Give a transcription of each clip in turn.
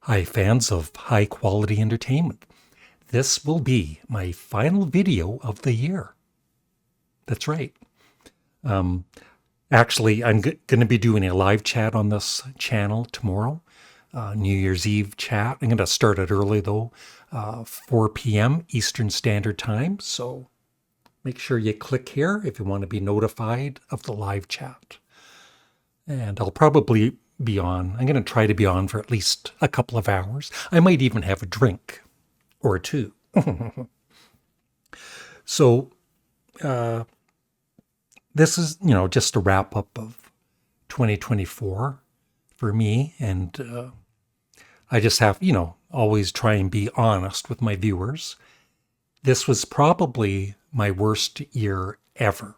Hi, fans of high quality entertainment. This will be my final video of the year. That's right. Um, Actually, I'm going to be doing a live chat on this channel tomorrow, New Year's Eve chat. I'm going to start it early though, 4 p.m. Eastern Standard Time. So make sure you click here if you want to be notified of the live chat. And I'll probably be on. I'm going to try to be on for at least a couple of hours. I might even have a drink or two. So this is, just a wrap up of 2024 for me. And I just have, always try and be honest with my viewers. This was probably my worst year ever.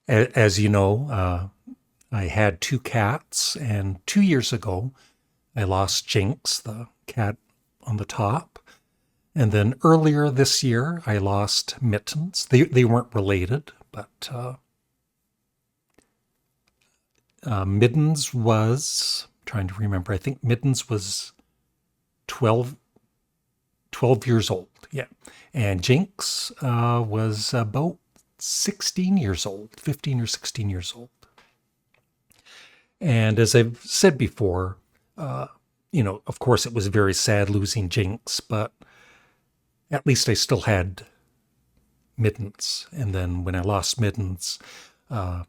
As you know, I had two cats, and 2 years ago, I lost Jinx, the cat on the top. And then earlier this year, I lost Mittens. They weren't related, but Mittens was, I'm trying to remember, I think Mittens was 12 years old. Yeah. And Jinx was about 16 years old, 15 or 16 years old. And as I've said before, of course, it was very sad losing Jinx, but at least I still had Mittens. And then when I lost Mittens, I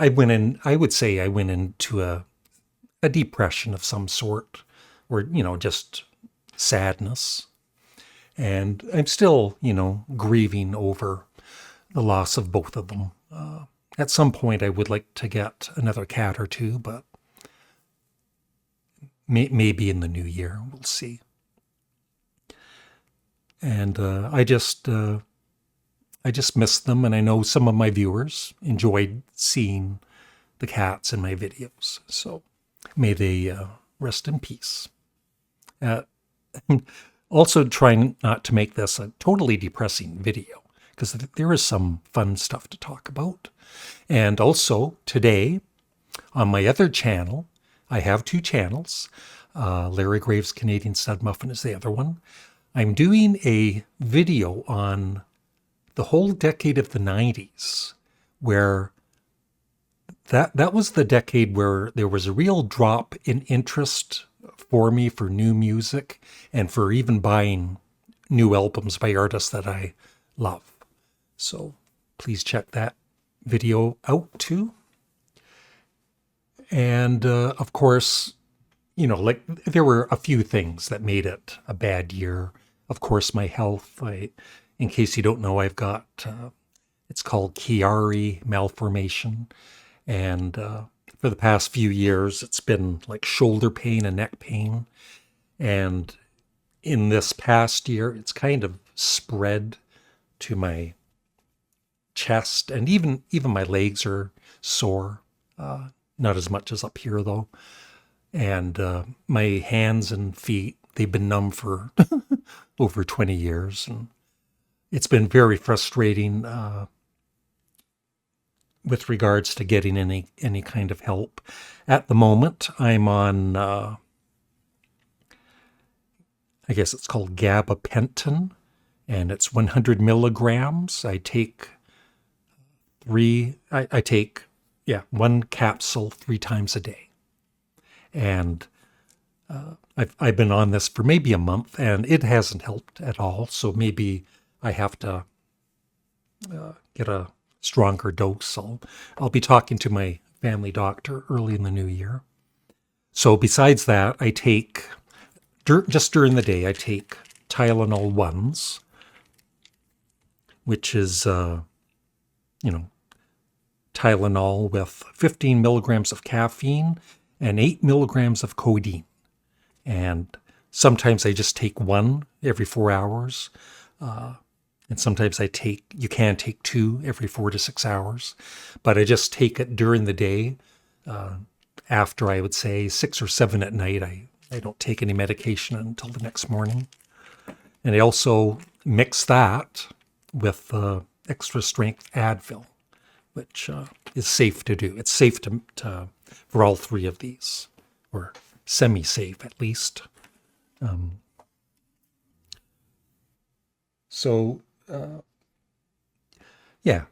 would say I went into a depression of some sort, or, just sadness. And I'm still, grieving over the loss of both of them. At some point, I would like to get another cat or two, but maybe in the new year, we'll see. And I just miss them, and I know some of my viewers enjoyed seeing the cats in my videos. So may they rest in peace. Also trying not to make this a totally depressing video, because there is some fun stuff to talk about. And also today, on my other channel, I have two channels. Larry Graves' Canadian Studmuffin is the other one. I'm doing a video on the whole decade of the 90s, where that was the decade where there was a real drop in interest for me for new music and for even buying new albums by artists that I love. So please check that video out too. And of course, there were a few things that made it a bad year. Of course, my health. In case you don't know, I've got, it's called Chiari malformation. And for the past few years, it's been like shoulder pain and neck pain. And in this past year, it's kind of spread to my chest, and even my legs are sore. Not as much as up here, though. And my hands and feet, they've been numb for over 20 years. And it's been very frustrating with regards to getting any kind of help. At the moment, I'm on, I guess it's called gabapentin, and it's 100 milligrams. I take one capsule 3 times a day. And I've been on this for maybe a month, and it hasn't helped at all. So maybe I have to get a stronger dose. I'll be talking to my family doctor early in the new year. So besides that, I take, just during the day, I take Tylenol 1s, which is, Tylenol with 15 milligrams of caffeine and 8 milligrams of codeine. And sometimes I just take one every 4 hours. And sometimes you can take 2 every 4 to 6 hours. But I just take it during the day. After, I would say, 6 or 7 at night, I don't take any medication until the next morning. And I also mix that with extra strength Advil, which is safe to do. It's safe to for all three of these, or semi-safe at least. So, yeah,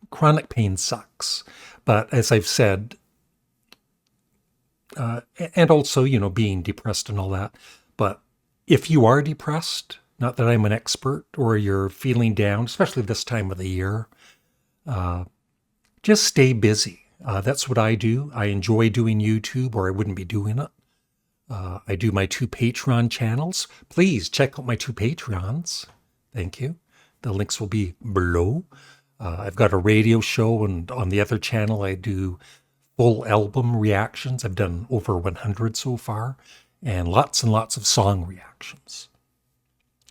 chronic pain sucks. But as I've said, and also, being depressed and all that. But if you are depressed, not that I'm an expert, or you're feeling down, especially this time of the year, just stay busy. That's what I do. I enjoy doing YouTube, or I wouldn't be doing it. I do my 2 Patreon channels. Please check out my 2 Patreons. Thank you. The links will be below. I've got a radio show, and on the other channel I do full album reactions. I've done over 100 so far, and lots of song reactions.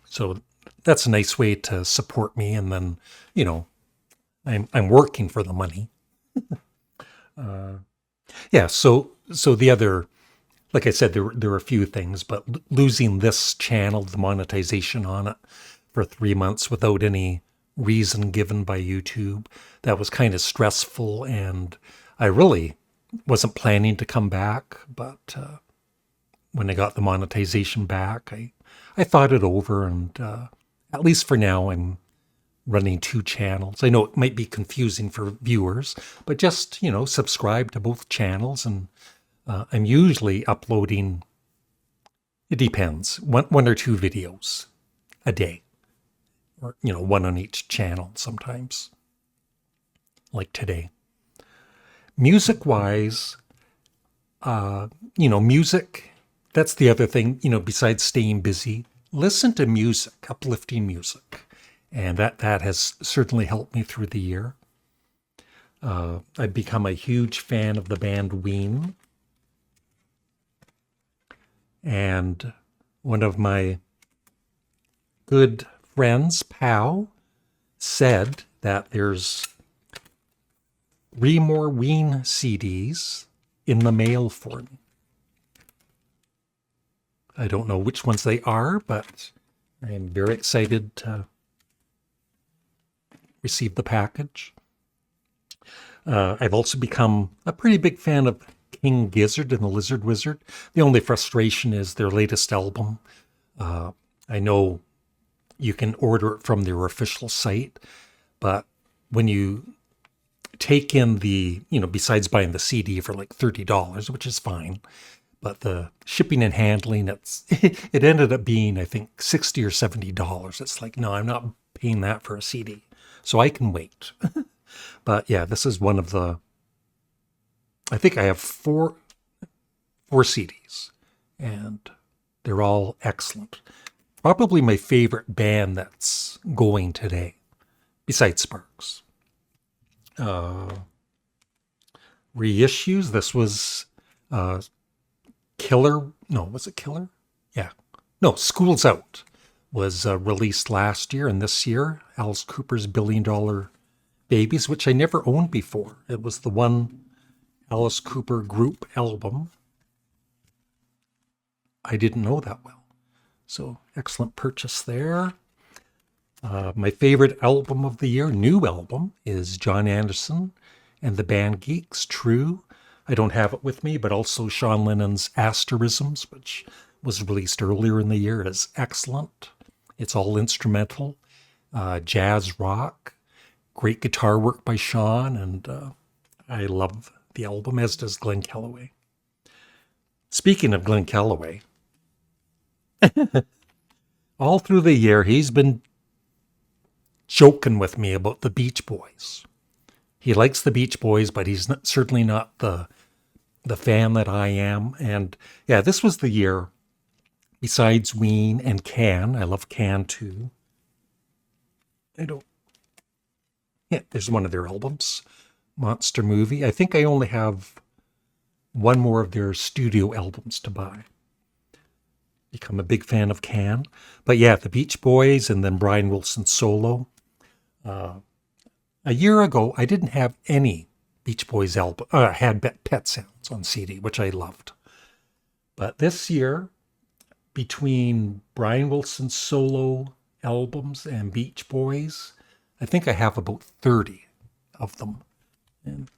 So that's a nice way to support me, and then, I'm working for the money. Yeah, so the other, like I said, there were a few things, but losing this channel, the monetization on it, for 3 months without any reason given by YouTube, that was kind of stressful, and I really wasn't planning to come back, but when I got the monetization back, I thought it over, and at least for now, I'm running 2 channels. I know it might be confusing for viewers, but just, subscribe to both channels, and I'm usually uploading, it depends, one or 2 videos a day, or, 1 on each channel sometimes, like today. Music-wise, music, that's the other thing, besides staying busy, listen to music, uplifting music. And that has certainly helped me through the year. I've become a huge fan of the band Ween. And one of my good friends, Pow, said that there's 3 more Ween CDs in the mail for me. I don't know which ones they are, but I'm very excited to receive the package. I've also become a pretty big fan of King Gizzard and the Lizard Wizard. The only frustration is their latest album. I know you can order it from their official site, but when you take in the, besides buying the CD for like $30, which is fine, but the shipping and handling, it ended up being, I think, $60 or $70. It's like, no, I'm not paying that for a CD. So I can wait. But yeah, this is one of the, I think I have four CDs, and they're all excellent. Probably my favorite band that's going today, besides Sparks. Reissues, this was Killer, no, was it Killer? Yeah. No, School's Out was released last year, and this year, Alice Cooper's $1 Billion Babies, which I never owned before. It was the one Alice Cooper group album I didn't know that well. So excellent purchase there. My favorite album of the year, new album, is John Anderson and the Band Geeks, True. I don't have it with me, but also Sean Lennon's Asterisms, which was released earlier in the year, is excellent. It's all instrumental, jazz rock, great guitar work by Sean, and I love the album, as does Glenn Calloway. Speaking of Glenn Calloway, all through the year, he's been joking with me about the Beach Boys. He likes the Beach Boys, but he's certainly not the fan that I am. And yeah, this was the year, besides Ween and Can, I love Can too. There's one of their albums, Monster Movie. I think I only have one more of their studio albums to buy. Become a big fan of Can. But yeah, the Beach Boys and then Brian Wilson solo. A year ago, I didn't have any Beach Boys album. I had Pet Sounds on CD, which I loved. But this year, between Brian Wilson's solo albums and Beach Boys, I think I have about 30 of them. And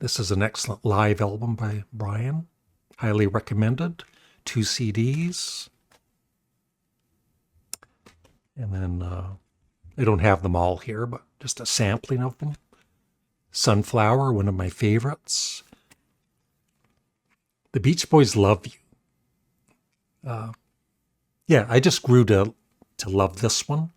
This is an excellent live album by Brian. Highly recommended. 2 CDs. And then I don't have them all here, but just a sampling of them. Sunflower, one of my favorites. The Beach Boys Love You. Yeah, I just grew to love this one.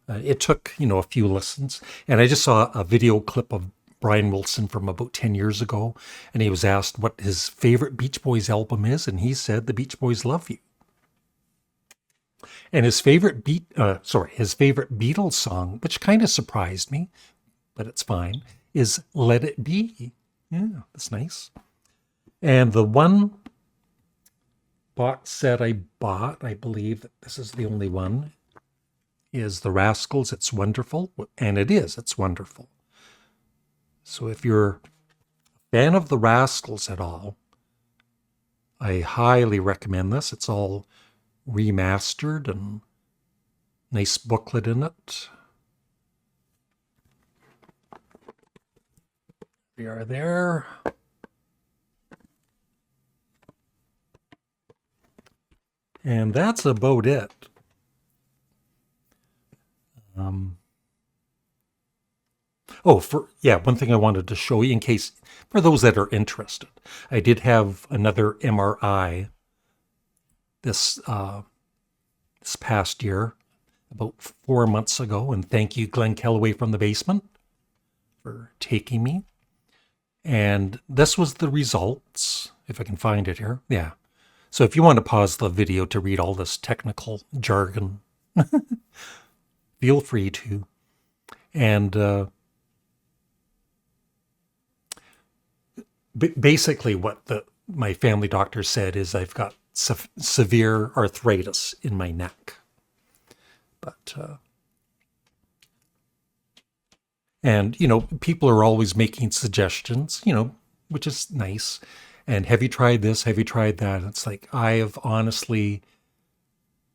It took, a few listens. And I just saw a video clip of Brian Wilson from about 10 years ago, and he was asked what his favorite Beach Boys album is, and he said The Beach Boys Love You. And his favorite Beatles song, which kind of surprised me, but it's fine, is Let It Be. Yeah, that's nice. And the one box set I bought, I believe that this is the only one, is The Rascals' It's Wonderful. And it is, it's wonderful. So if you're a fan of the Rascals at all, I highly recommend this. It's all remastered and nice booklet in it. We are there. And that's about it. One thing I wanted to show you in case, for those that are interested, I did have another MRI this past year, about 4 months ago, and thank you, Glenn Kellaway from the basement, for taking me. And this was the results, if I can find it here. Yeah. So if you want to pause the video to read all this technical jargon, feel free to. And basically what my family doctor said is I've got severe arthritis in my neck. But, people are always making suggestions, which is nice. And have you tried this? Have you tried that? It's like, I've tried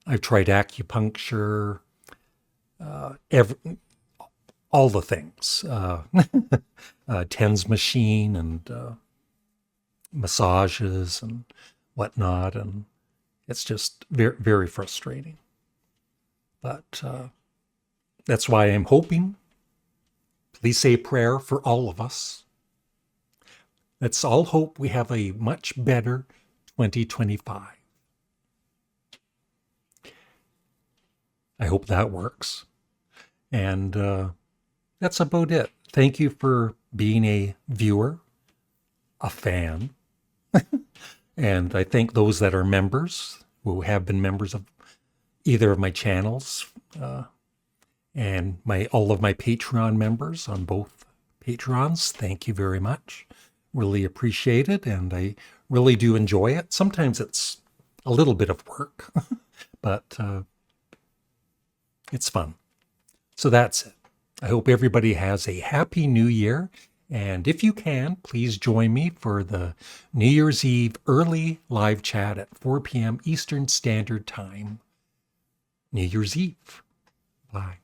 acupuncture, all the things, TENS machine and massages and whatnot. And it's just very, very frustrating. But that's why I'm hoping, please say a prayer for all of us. Let's all hope we have a much better 2025. I hope that works. And that's about it. Thank you for being a viewer, a fan. And I thank those that are members, who have been members of either of my channels, and all of my Patreon members on both Patreons. Thank you very much. Really appreciate it, and I really do enjoy it. Sometimes it's a little bit of work, but it's fun. So that's it. I hope everybody has a happy new year. And if you can, please join me for the New Year's Eve early live chat at 4 p.m. Eastern Standard Time. New Year's Eve. Bye.